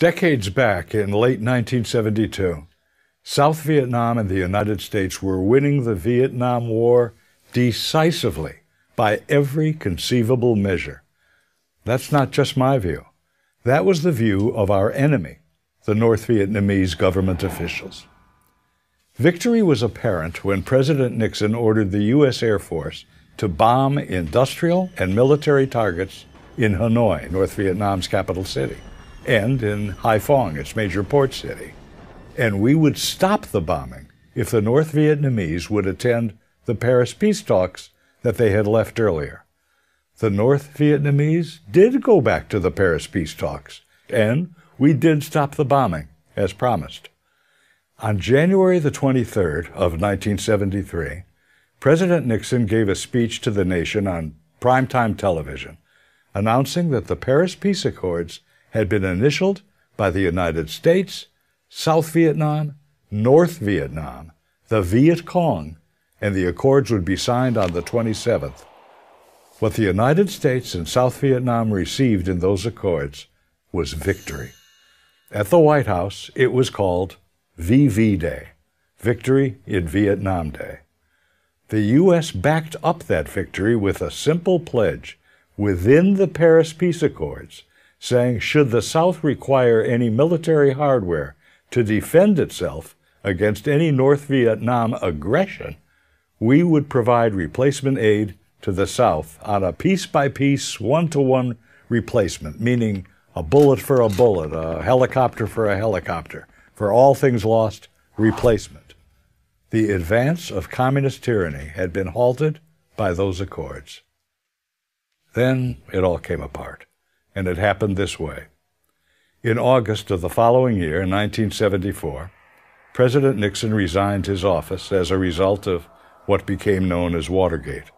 Decades back, in late 1972, South Vietnam and the United States were winning the Vietnam War decisively by every conceivable measure. That's not just my view. That was the view of our enemy, the North Vietnamese government officials. Victory was apparent when President Nixon ordered the U.S. Air Force to bomb industrial and military targets in Hanoi, North Vietnam's capital city, and in Haiphong, its major port city. And we would stop the bombing if the North Vietnamese would attend the Paris peace talks that they had left earlier. The North Vietnamese did go back to the Paris peace talks, and we did stop the bombing, as promised. On January the 23rd of 1973, President Nixon gave a speech to the nation on primetime television, announcing that the Paris Peace Accords had been initialed by the United States, South Vietnam, North Vietnam, the Viet Cong, and the accords would be signed on the 27th. What the United States and South Vietnam received in those accords was victory. At the White House, it was called VV Day, Victory in Vietnam Day. The U.S. backed up that victory with a simple pledge within the Paris Peace Accords, saying should the South require any military hardware to defend itself against any North Vietnam aggression, we would provide replacement aid to the South on a piece-by-piece, one-to-one replacement, meaning a bullet for a bullet, a helicopter for a helicopter. For all things lost, replacement. The advance of communist tyranny had been halted by those accords. Then it all came apart, and it happened this way. In August of the following year, 1974, President Nixon resigned his office as a result of what became known as Watergate.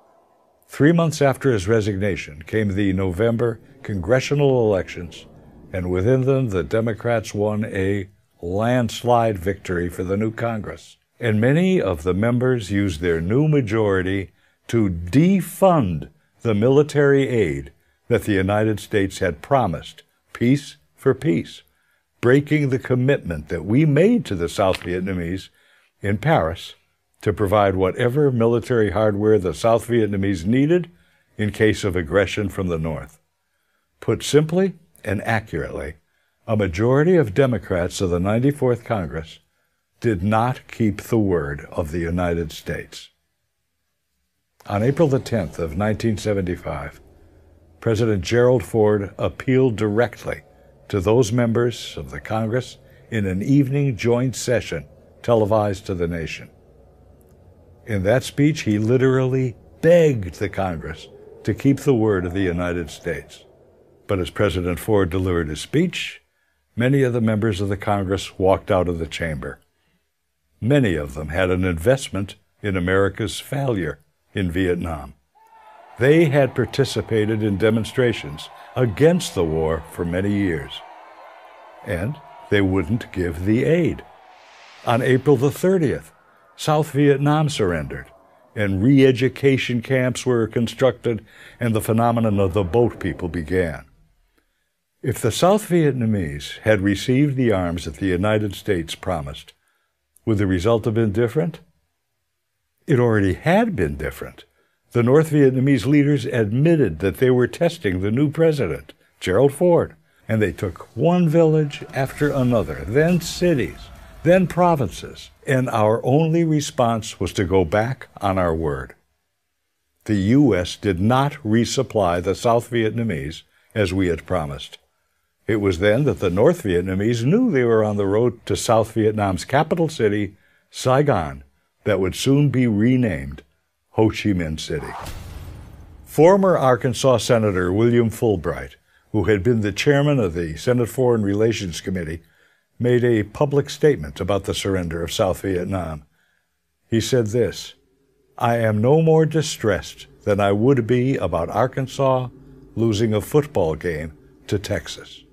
3 months after his resignation came the November congressional elections, and within them the Democrats won a landslide victory for the new Congress. And many of the members used their new majority to defund the military aid that the United States had promised, peace for peace, breaking the commitment that we made to the South Vietnamese in Paris to provide whatever military hardware the South Vietnamese needed in case of aggression from the North. Put simply and accurately, a majority of Democrats of the 94th Congress did not keep the word of the United States. On April the 10th of 1975, President Gerald Ford appealed directly to those members of the Congress in an evening joint session televised to the nation. In that speech, he literally begged the Congress to keep the word of the United States. But as President Ford delivered his speech, many of the members of the Congress walked out of the chamber. Many of them had an investment in America's failure in Vietnam. They had participated in demonstrations against the war for many years, and they wouldn't give the aid. On April the 30th, South Vietnam surrendered, and re-education camps were constructed, and the phenomenon of the boat people began. If the South Vietnamese had received the arms that the United States promised, would the result have been different? It already had been different. The North Vietnamese leaders admitted that they were testing the new president, Gerald Ford, and they took one village after another, then cities, then provinces, and our only response was to go back on our word. The U.S. did not resupply the South Vietnamese as we had promised. It was then that the North Vietnamese knew they were on the road to South Vietnam's capital city, Saigon, that would soon be renamed Ho Chi Minh City. Former Arkansas Senator William Fulbright, who had been the chairman of the Senate Foreign Relations Committee, made a public statement about the surrender of South Vietnam. He said this, "I am no more distressed than I would be about Arkansas losing a football game to Texas."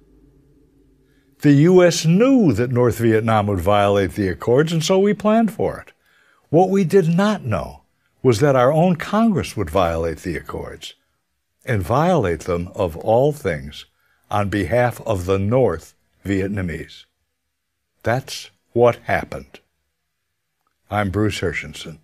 The U.S. knew that North Vietnam would violate the accords, and so we planned for it. What we did not know was that our own Congress would violate the accords, and violate them, of all things, on behalf of the North Vietnamese. That's what happened. I'm Bruce Hershenson.